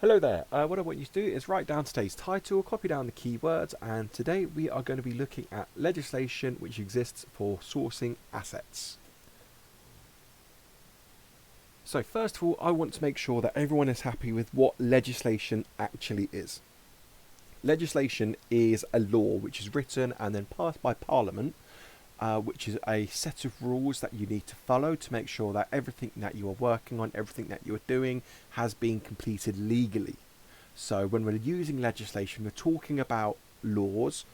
Hello there. What I want you to do is write down today's title, copy down the keywords, and today we are going to be looking at legislation which exists for sourcing assets. So first of all, I want to make sure that everyone is happy with what legislation actually is. Legislation is a law which is written and then passed by Parliament, which is a set of rules that you need to follow to make sure that everything that you are working on, everything that you are doing, has been completed legally. So when we're using legislation, we're talking about laws.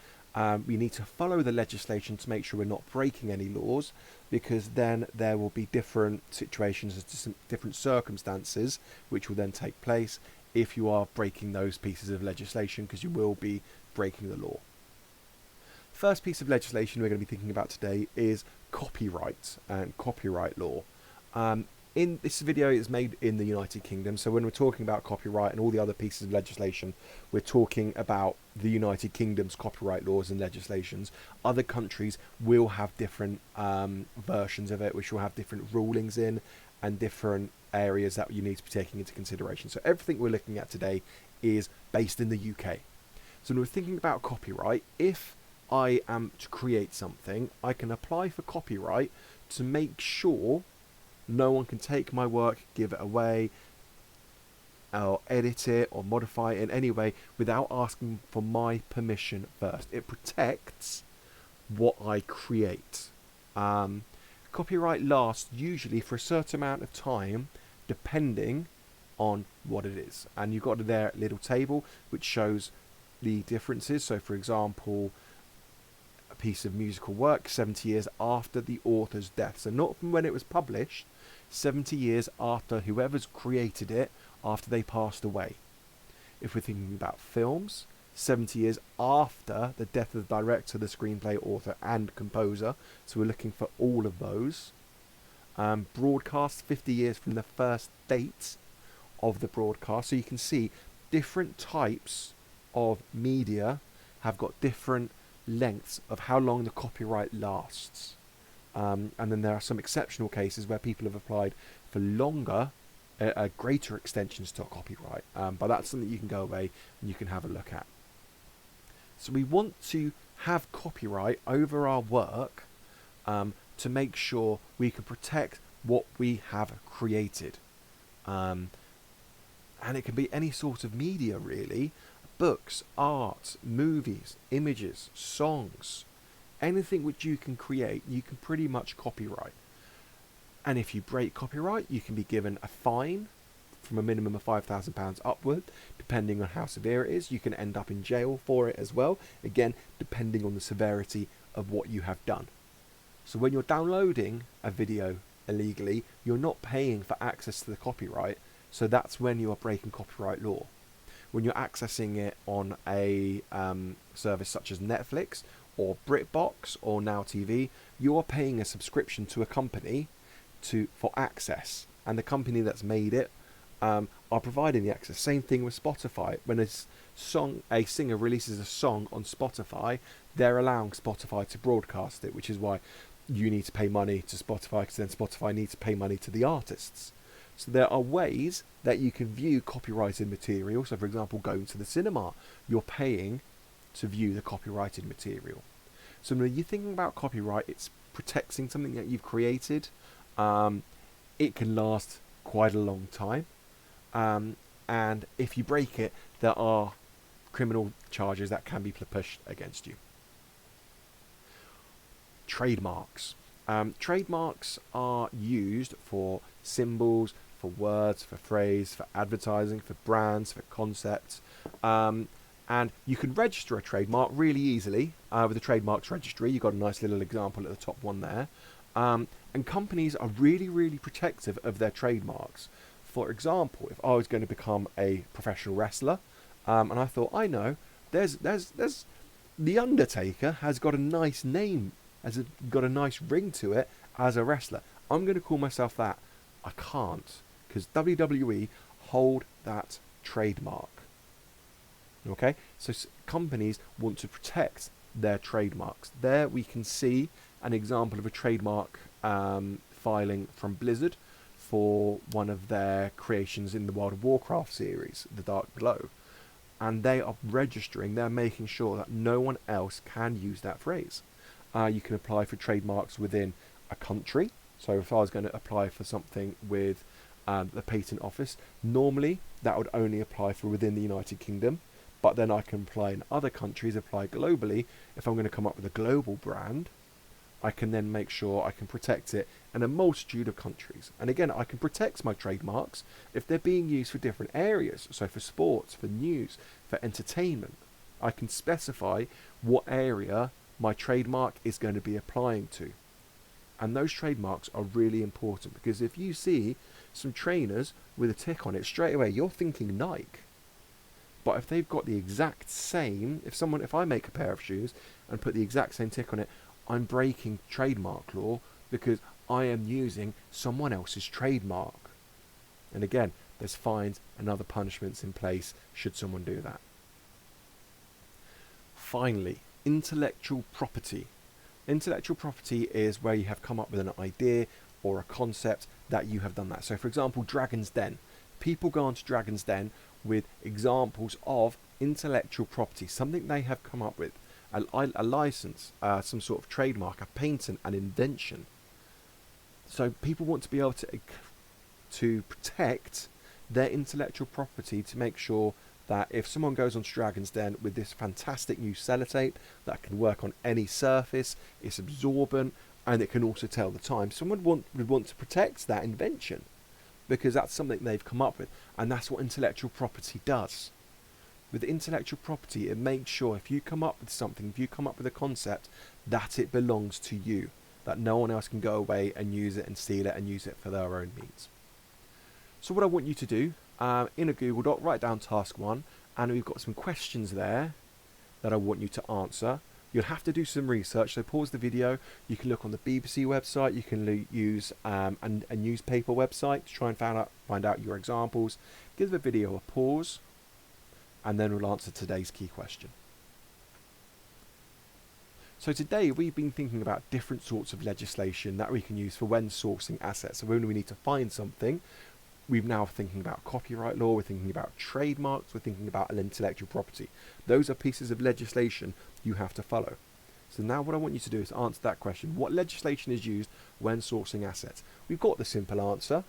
We need to follow the legislation to make sure we're not breaking any laws, because then there will be different situations, different circumstances, which will then take place if you are breaking those pieces of legislation, because you will be breaking the law. First piece of legislation we're going to be thinking about today is copyright and copyright law. In this video is made in the United Kingdom, so when we're talking about copyright and all the other pieces of legislation, we're talking about the United Kingdom's copyright laws and legislations. Other countries will have different versions of it, which will have different rulings in and different areas that you need to be taking into consideration. So everything we're looking at today is based in the UK. So when we're thinking about copyright, if I am to create something, I can apply for copyright to make sure no one can take my work, give it away, or edit it or modify it in any way without asking for my permission first. It protects what I create. Copyright lasts usually for a certain amount of time depending on what it is. And you've got there a little table which shows the differences. So for example, a piece of musical work 70 years after the author's death. So not from when it was published, 70 years after whoever's created it, after they passed away. If we're thinking about films, 70 years after the death of the director, the screenplay author and composer. So we're looking for all of those. Broadcast, 50 years from the first date of the broadcast. So you can see different types of media have got different lengths of how long the copyright lasts. And then there are some exceptional cases where people have applied for longer, greater extensions to a copyright. But that's something you can go away and you can have a look at. So we want to have copyright over our work to make sure we can protect what we have created. And it can be any sort of media really. Books, art, movies, images, songs, anything which you can create, you can pretty much copyright. And if you break copyright, you can be given a fine from a minimum of £5,000 upward, depending on how severe it is. You can end up in jail for it as well, again, depending on the severity of what you have done. So when you're downloading a video illegally, you're not paying for access to the copyright, so that's when you are breaking copyright law. When you're accessing it on a service such as Netflix or BritBox or Now TV, you are paying a subscription to a company for access, and the company that's made it are providing the access. Same thing with Spotify. When a singer releases a song on Spotify, they're allowing Spotify to broadcast it, which is why you need to pay money to Spotify, because then Spotify needs to pay money to the artists. So there are ways that you can view copyrighted material. So for example, going to the cinema, you're paying to view the copyrighted material. So when you're thinking about copyright, it's protecting something that you've created. It can last quite a long time. And if you break it, there are criminal charges that can be pushed against you. Trademarks. Trademarks are used for symbols, for words, for phrase, for advertising, for brands, for concepts. And you can register a trademark really easily with the Trademarks Registry. You've got a nice little example at the top one there. And companies are really, really protective of their trademarks. For example, if I was going to become a professional wrestler, and I thought, I know, there's The Undertaker has got a nice name, has got a nice ring to it as a wrestler. I'm going to call myself that. I can't, because WWE hold that trademark. Okay, so companies want to protect their trademarks. There we can see an example of a trademark filing from Blizzard for one of their creations in the World of Warcraft series, The Dark Below, and they are registering, they're making sure that no one else can use that phrase. You can apply for trademarks within a country. So if I was going to apply for something with the patent office, normally that would only apply for within the United Kingdom, but then I can apply in other countries, apply globally. If I'm going to come up with a global brand, I can then make sure I can protect it in a multitude of countries. And again, I can protect my trademarks if they're being used for different areas. So for sports, for news, for entertainment, I can specify what area my trademark is going to be applying to. And those trademarks are really important, because if you see some trainers with a tick on it, straight away you're thinking Nike. But if they've got the exact same, if I make a pair of shoes and put the exact same tick on it, I'm breaking trademark law because I am using someone else's trademark. And again, there's fines and other punishments in place should someone do that. Finally, intellectual property. Intellectual property is where you have come up with an idea or a concept that you have done that. So for example, Dragon's Den. People go onto Dragon's Den with examples of intellectual property, something they have come up with, a license, some sort of trademark, a patent, an invention. So people want to be able to protect their intellectual property, to make sure that if someone goes on Dragon's Den with this fantastic new sellotape that can work on any surface, it's absorbent, and it can also tell the time, someone would want to protect that invention, because that's something they've come up with, and that's what intellectual property does. With intellectual property, it makes sure if you come up with something, if you come up with a concept, that it belongs to you, that no one else can go away and use it and steal it and use it for their own means. So what I want you to do, in a Google Doc, write down task 1, and we've got some questions there that I want you to answer. You'll have to do some research, so pause the video. You can look on the BBC website, you can use a newspaper website to try and find out your examples. Give the video a pause, and then we'll answer today's key question. So today we've been thinking about different sorts of legislation that we can use for when sourcing assets. So when we need to find something, we're now thinking about copyright law, we're thinking about trademarks, we're thinking about intellectual property. Those are pieces of legislation you have to follow. So now what I want you to do is answer that question. What legislation is used when sourcing assets? We've got the simple answer: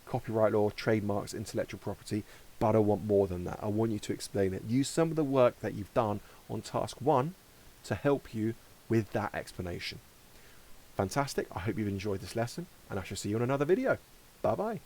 copyright law, trademarks, intellectual property, but I want more than that. I want you to explain it. Use some of the work that you've done on task 1 to help you with that explanation. Fantastic. I hope you've enjoyed this lesson, and I shall see you in another video. Bye bye.